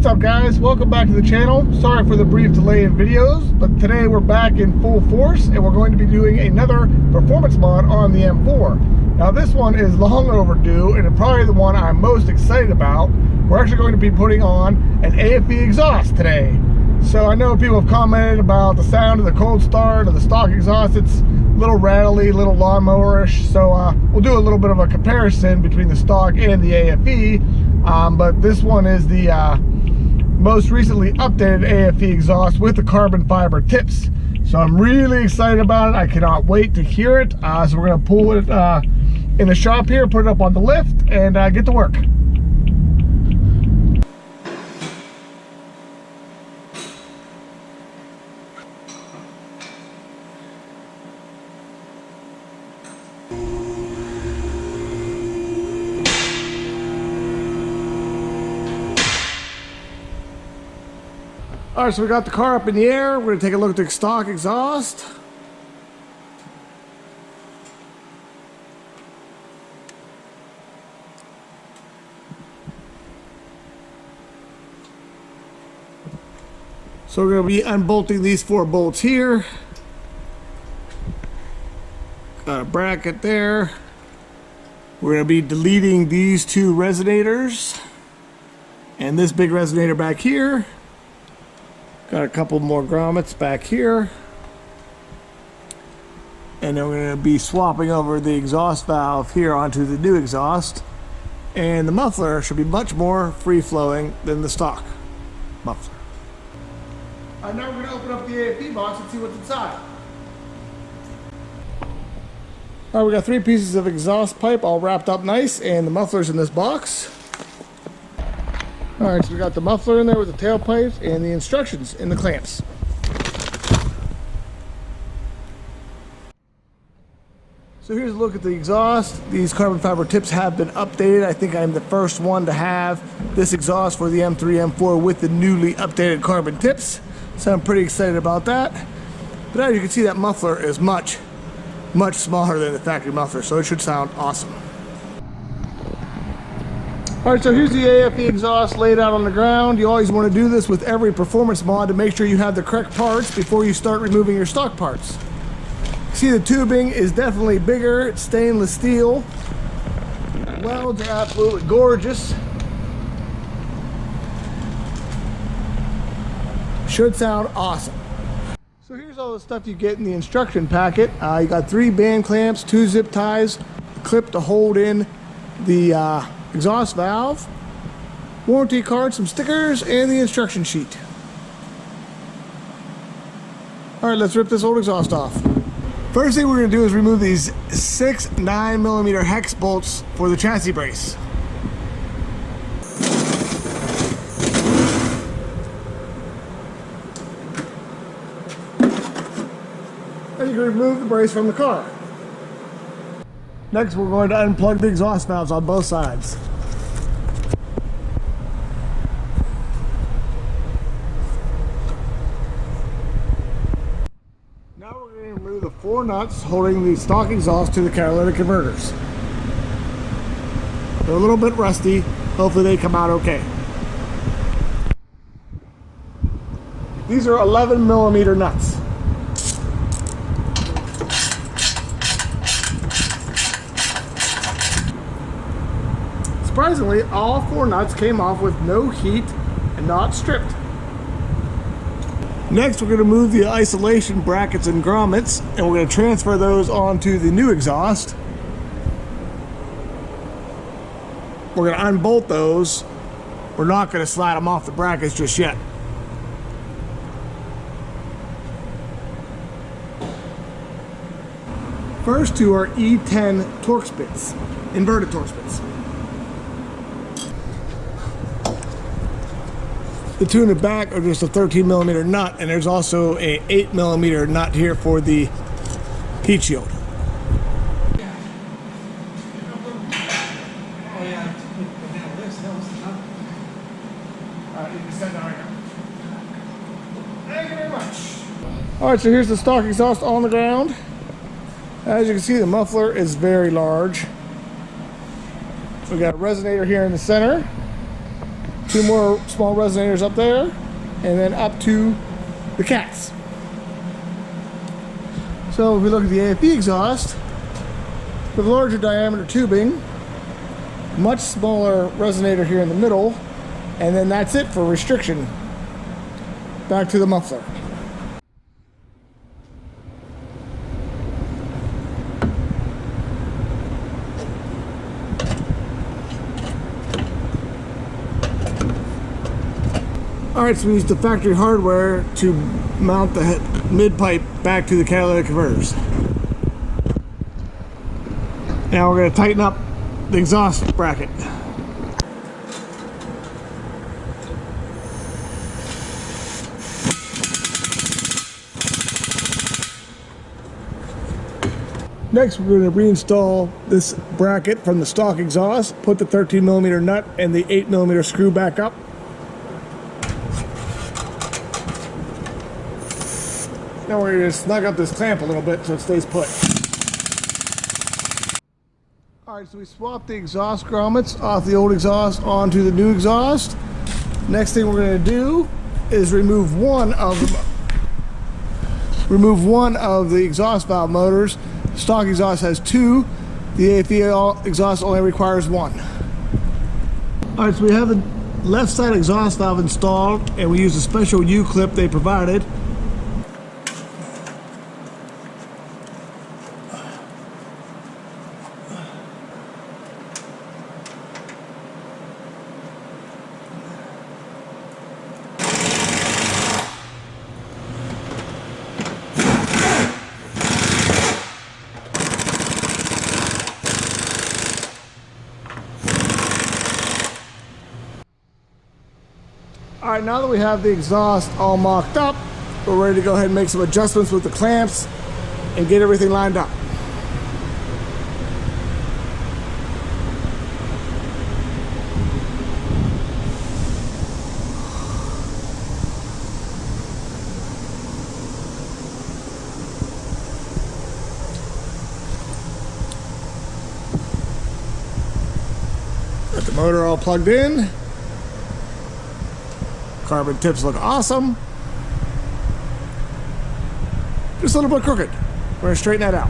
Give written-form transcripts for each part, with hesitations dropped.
What's up, guys? Welcome back to the channel. Sorry for the brief delay in videos, but today we're back in full force and we're going to be doing another performance mod on the M4. Now this one is long overdue and probably the one I'm most excited about. We're actually going to be putting on an AFE exhaust today. So I know people have commented about the sound of the cold start of the stock exhaust. It's a little rattly, a little lawnmower-ish. So we'll do a little bit of a comparison between the stock and the AFE. But this one is the most recently updated AFE exhaust with the carbon fiber tips. So I'm really excited about it. I cannot wait to hear it. So we're going to pull it in the shop here, put it up on the lift, and get to work. All right, so we got the car up in the air. We're gonna take a look at the stock exhaust. So we're gonna be unbolting these 4 bolts here. Got a bracket there. We're gonna be deleting these 2 resonators and this big resonator back here. Got a couple more grommets back here. And then we're going to be swapping over the exhaust valve here onto the new exhaust. And the muffler should be much more free-flowing than the stock muffler. Now we're going to open up the AFE box and see what's inside. All right, we got 3 pieces of exhaust pipe all wrapped up nice, and the muffler's in this box. Alright, so we got the muffler in there with the tailpipes and the instructions in the clamps. So here's a look at the exhaust. These carbon fiber tips have been updated. I think I'm the first one to have this exhaust for the M3, M4 with the newly updated carbon tips. So I'm pretty excited about that. But as you can see, that muffler is much smaller than the factory muffler, so it should sound awesome. Alright, so here's the AFE exhaust laid out on the ground. You always want to do this with every performance mod to make sure you have the correct parts before you start removing your stock parts. See, the tubing is definitely bigger. It's stainless steel. Welds are absolutely gorgeous. Should sound awesome. So here's all the stuff you get in the instruction packet. You got 3 band clamps, 2 zip ties, a clip to hold in the exhaust valve, warranty card, some stickers, and the instruction sheet. Alright, let's rip this old exhaust off. First thing we're going to do is remove these 6 9mm hex bolts for the chassis brace. And you can remove the brace from the car. Next, we're going to unplug the exhaust valves on both sides. Now we're going to remove the 4 nuts holding the stock exhaust to the catalytic converters. They're a little bit rusty. Hopefully they come out okay. These are 11mm nuts. Surprisingly, all 4 nuts came off with no heat and not stripped. Next, we're going to move the isolation brackets and grommets, and we're going to transfer those onto the new exhaust. We're going to unbolt those. We're not going to slide them off the brackets just yet. First 2 are E10 torque spits, inverted torque spits. The 2 in the back are just a 13mm nut, and there's also a 8mm nut here for the heat shield. Thank you very much. Alright, so here's the stock exhaust on the ground. As you can see, the muffler is very large. We got a resonator here in the center. 2 more small resonators up there, and then up to the cats. So if we look at the AFE exhaust, with larger diameter tubing, much smaller resonator here in the middle, and then that's it for restriction. Back to the muffler. Alright, so we used the factory hardware to mount the mid pipe back to the catalytic converters. Now we're going to tighten up the exhaust bracket. Next, we're going to reinstall this bracket from the stock exhaust, put the 13mm nut and the 8mm screw back up. Now we're going to snug up this clamp a little bit so it stays put. Alright, so we swapped the exhaust grommets off the old exhaust onto the new exhaust. Next thing we're going to do is remove one of the exhaust valve motors. Stock exhaust has 2. The AFE exhaust only requires 1. Alright, so we have the left side exhaust valve installed, and we use a special U-clip they provided. Alright, now that we have the exhaust all mocked up, we're ready to go ahead and make some adjustments with the clamps and get everything lined up. Got the motor all plugged in. Carbon tips look awesome. Just a little bit crooked. We're going to straighten that out.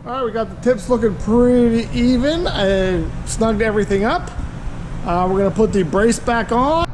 Alright, we got the tips looking pretty even. I snugged everything up. We're going to put the brace back on.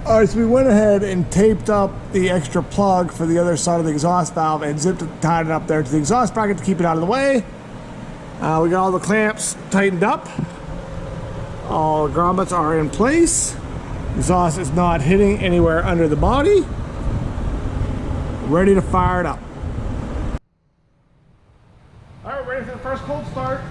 Alright, so we went ahead and taped up the extra plug for the other side of the exhaust valve and zipped it, tied it up there to the exhaust bracket to keep it out of the way. We got all the clamps tightened up. All the grommets are in place. Exhaust is not hitting anywhere under the body. Ready to fire it up. Alright, ready for the first cold start.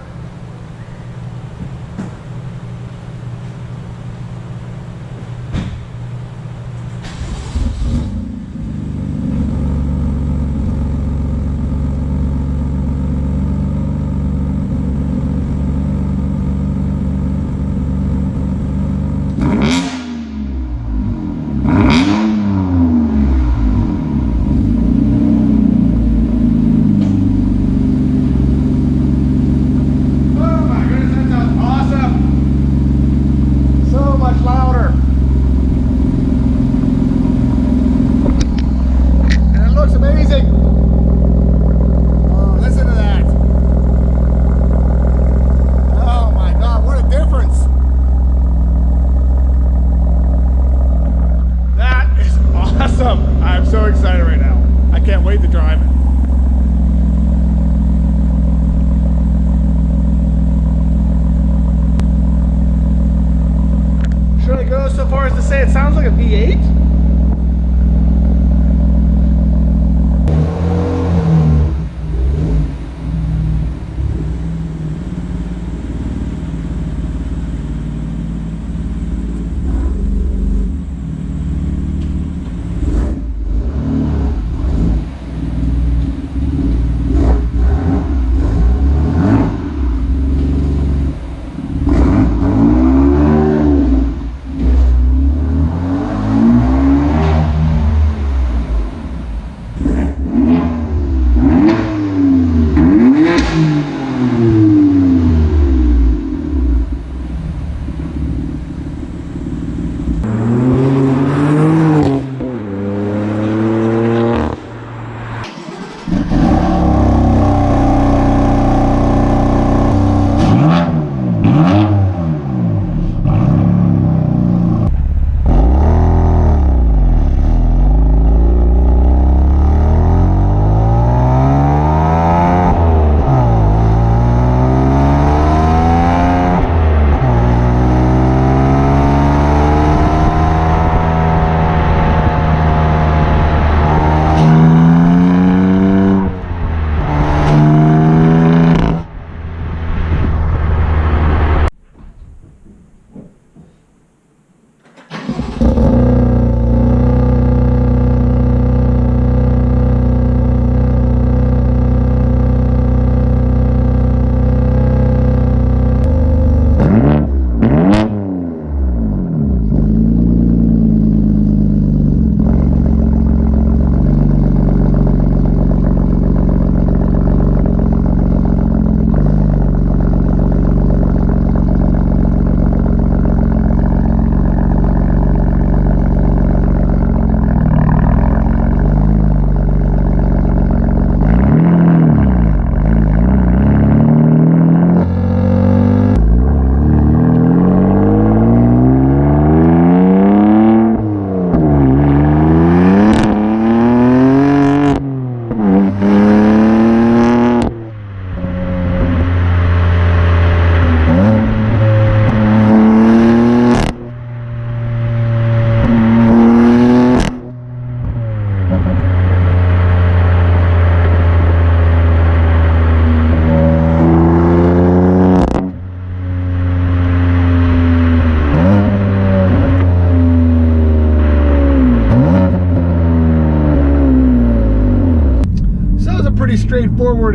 I'm so excited right now. I can't wait to drive it. Should I go so far as to say it sounds like a V8?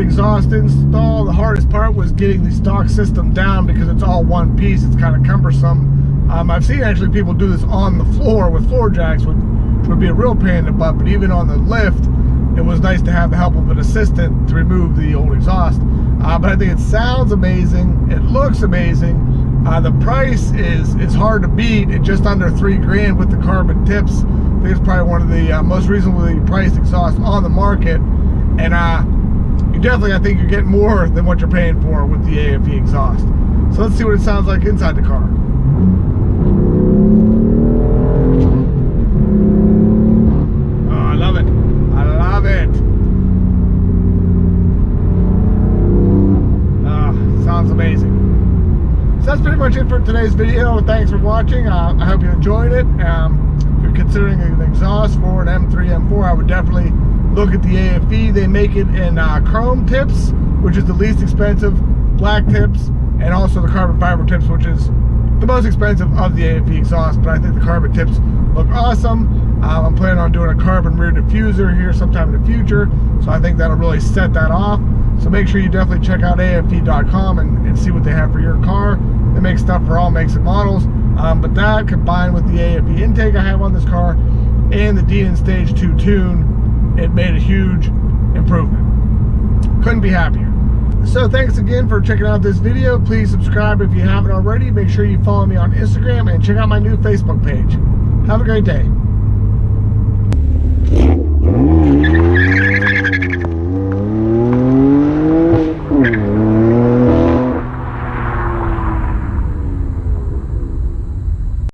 exhaust install. The hardest part was getting the stock system down because it's all one piece. It's kind of cumbersome. I've seen actually people do this on the floor with floor jacks, which would be a real pain in the butt, but even on the lift, it was nice to have the help of an assistant to remove the old exhaust. But I think it sounds amazing. It looks amazing. The price is hard to beat at just under $3,000 with the carbon tips. I think it's probably one of the most reasonably priced exhausts on the market. And you definitely, I think you're getting more than what you're paying for with the AFE exhaust. So let's see what it sounds like inside the car. Oh, I love it. I love it. Sounds amazing. So that's pretty much it for today's video. Thanks for watching. I hope you enjoyed it. If you're considering an exhaust for an M3, M4, I would definitely look at the AFE. They make it in chrome tips, which is the least expensive, black tips, and also the carbon fiber tips, which is the most expensive of the AFE exhaust. But I think the carbon tips look awesome. I'm planning on doing a carbon rear diffuser here sometime in the future, so I think that'll really set that off. So make sure you definitely check out AFE.com and see what they have for your car. They make stuff for all makes and models. But that combined with the AFE intake I have on this car and the D in Stage 2 tune, it made a huge improvement. Couldn't be happier. So thanks again for checking out this video. Please subscribe if you haven't already. Make sure you follow me on Instagram and check out my new Facebook page. Have a great day.